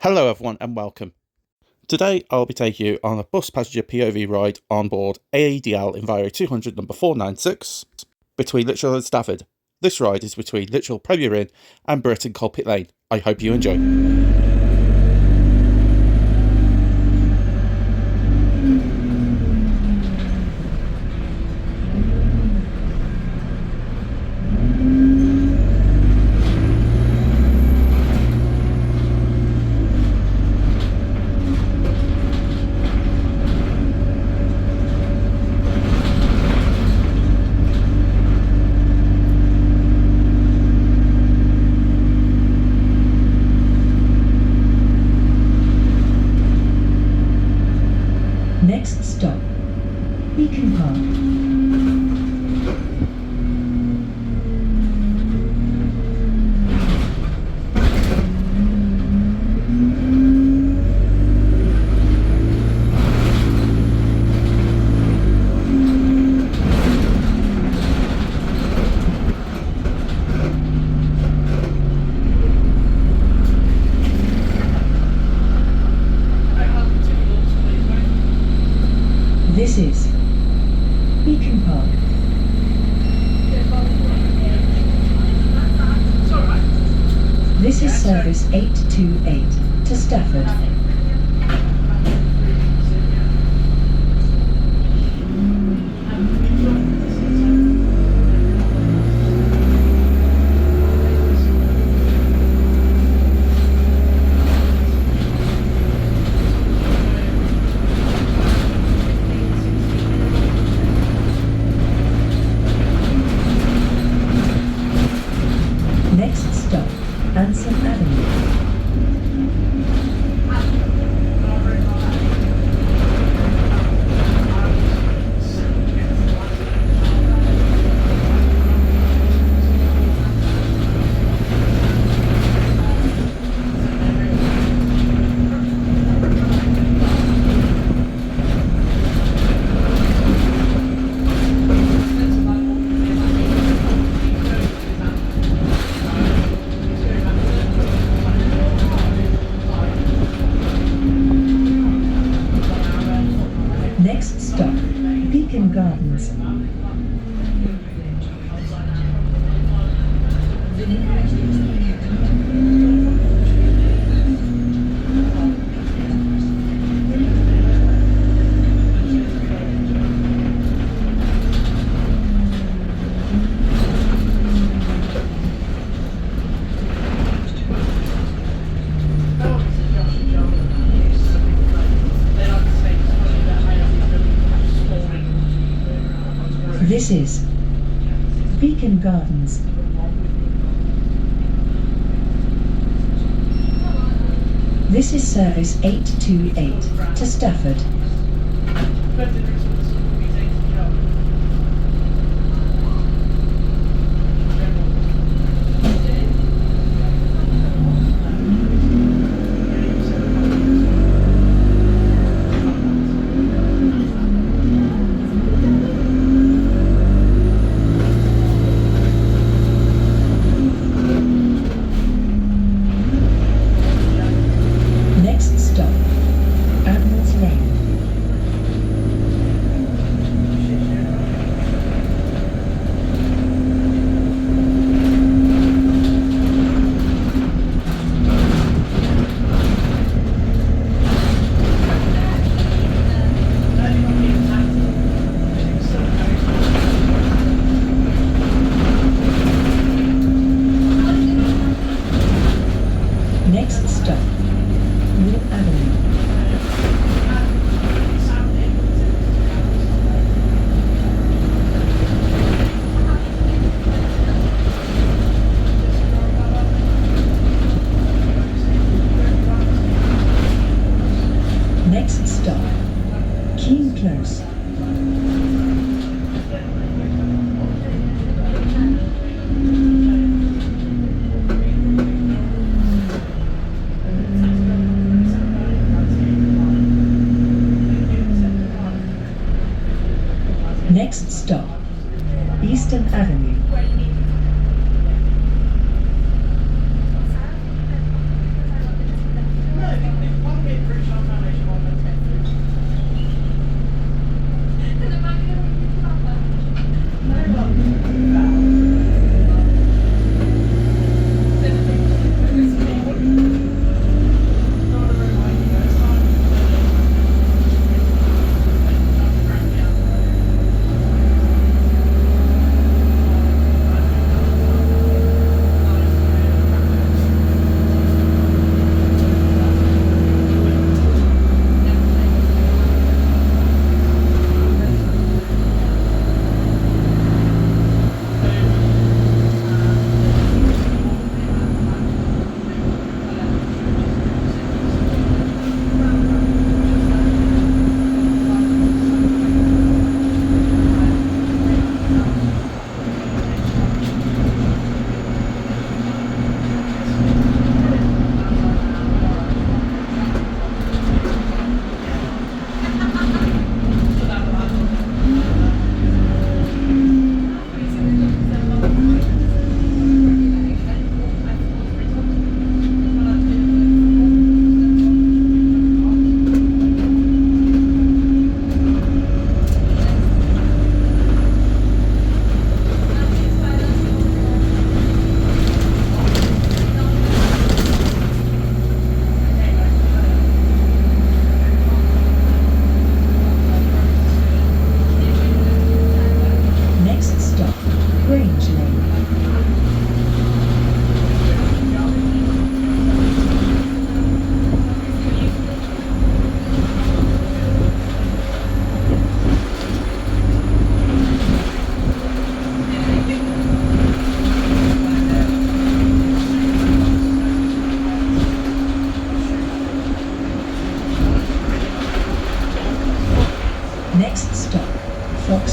Hello everyone and welcome. Today I'll be taking you on a bus passenger POV ride on board ADL Enviro200 number 496 between Lichfield and Stafford. This ride is between Lichfield Premier Inn and Brereton Coalpit Lane. I hope you enjoy. Next stop, Beacon Park. This is Beacon Park. This is service 828 to Stafford. Next stop, Anson Avenue. Next stop, Beacon Gardens. This is Beacon Gardens. This is service 828 to Stafford. Next stop, Armitage Lane. Next stop, Mill Avenue. Next stop, Keene Close. Next stop, Eastern Avenue.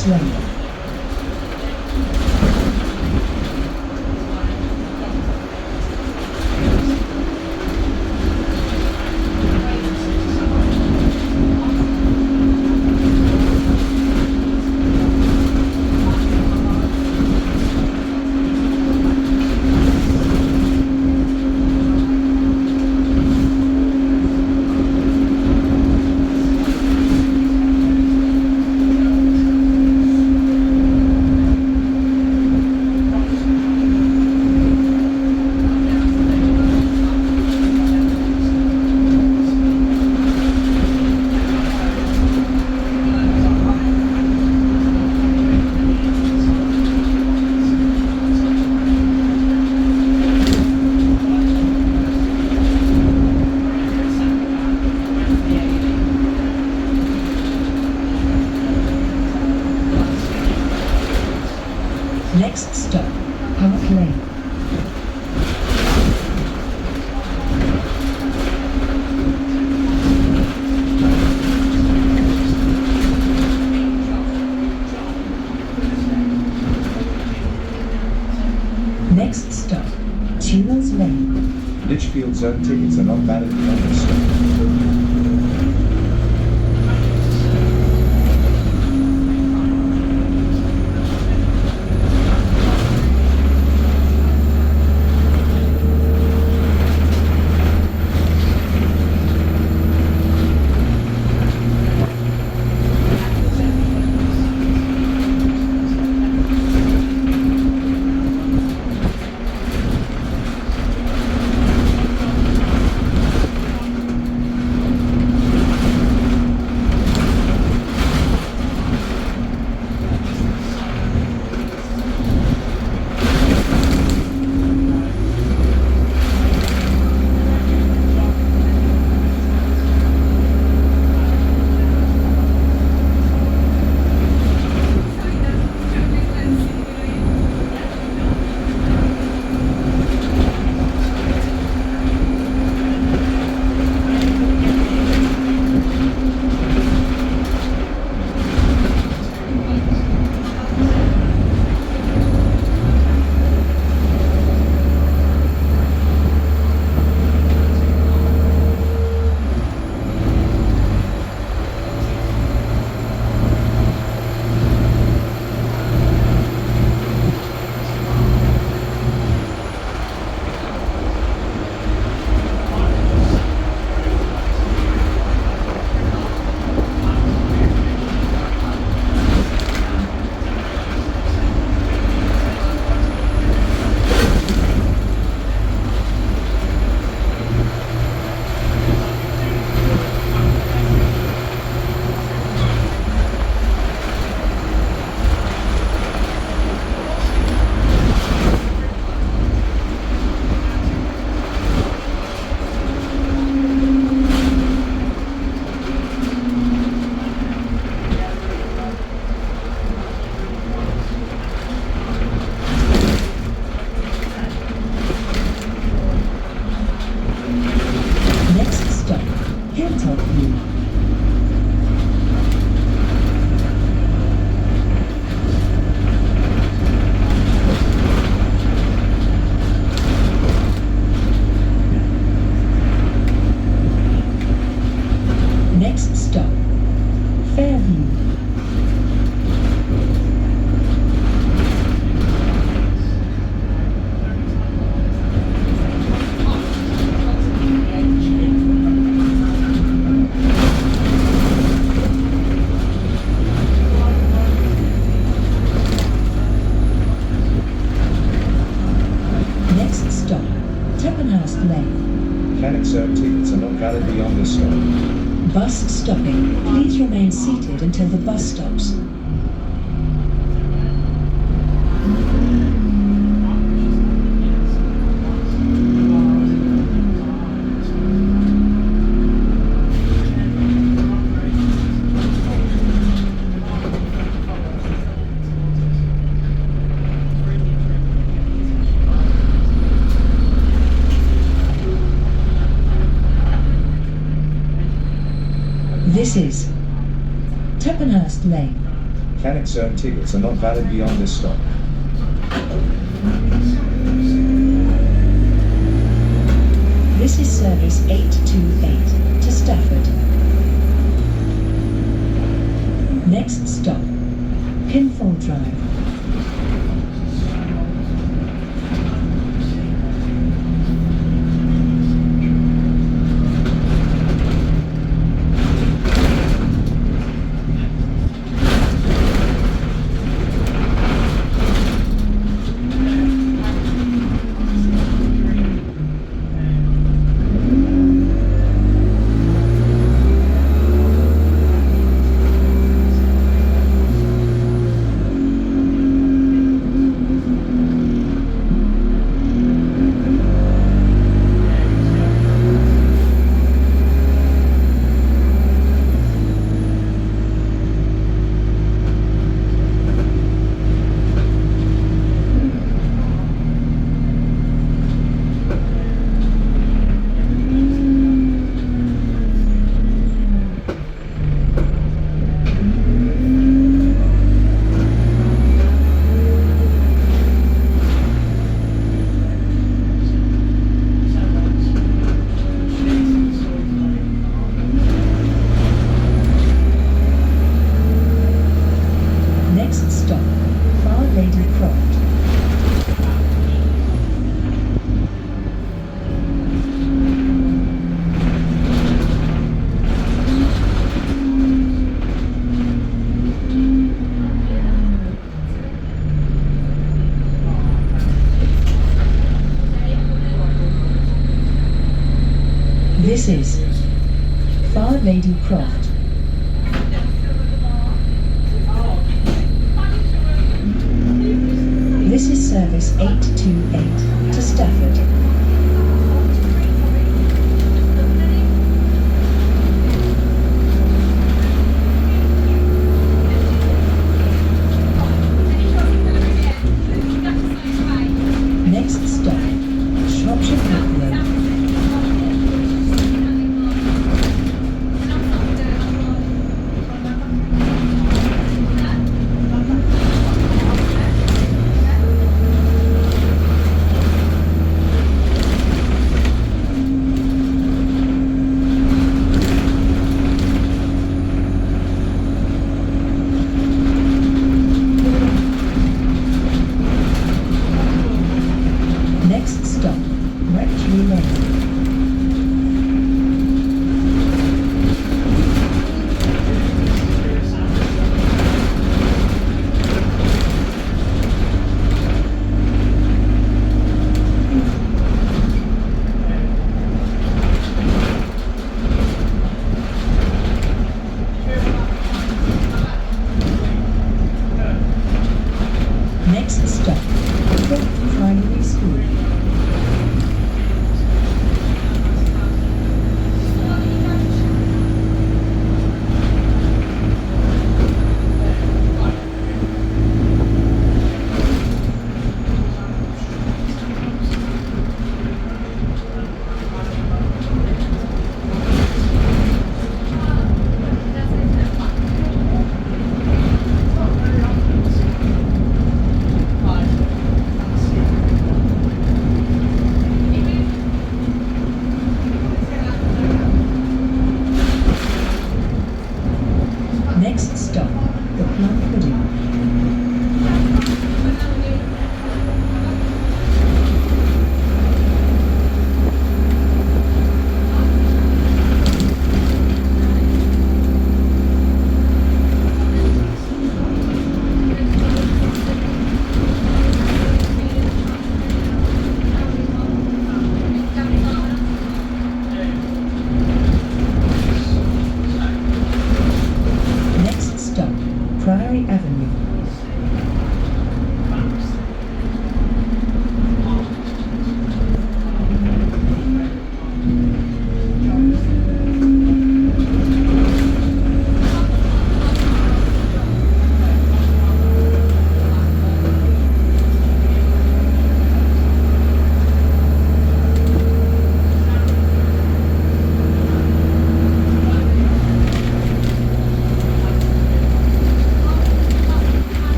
Admiral's Lane. Next stop, Park Lane. Next stop, Tull's Lane. Lichfield zone tickets are not valid beyond this stop. Zone tickets are not valid beyond this stop. Bus stopping. Please remain seated until the bus stops. This is Tuppenhurst Lane. Mechanic zone tickets are not valid beyond this stop. This is service 828 to Stafford. Next stop, Pinfold Drive. This is Far Lady Croft. This is service 828 to Stafford. Next stop, Shropshire Park Road.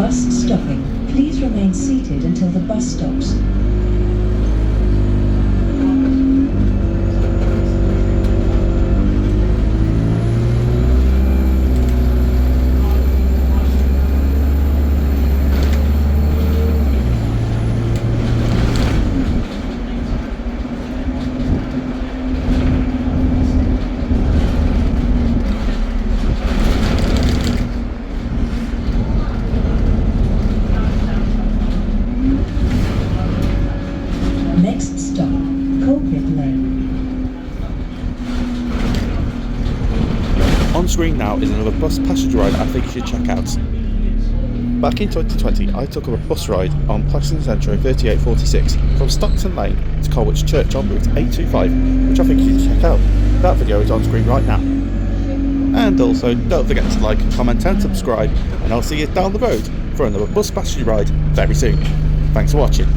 Bus stopping. Please remain seated until the bus stops. Next stop, Coalpit Lane. On screen now is another bus passenger ride I think you should check out. Back in 2020 I took a bus ride on Plaxton Centro 3846 from Stockton Lane to Colwich Church on route 825, which I think you should check out. That video is on screen right now. And also don't forget to like, comment and subscribe, and I'll see you down the road for another bus passenger ride very soon. Thanks for watching.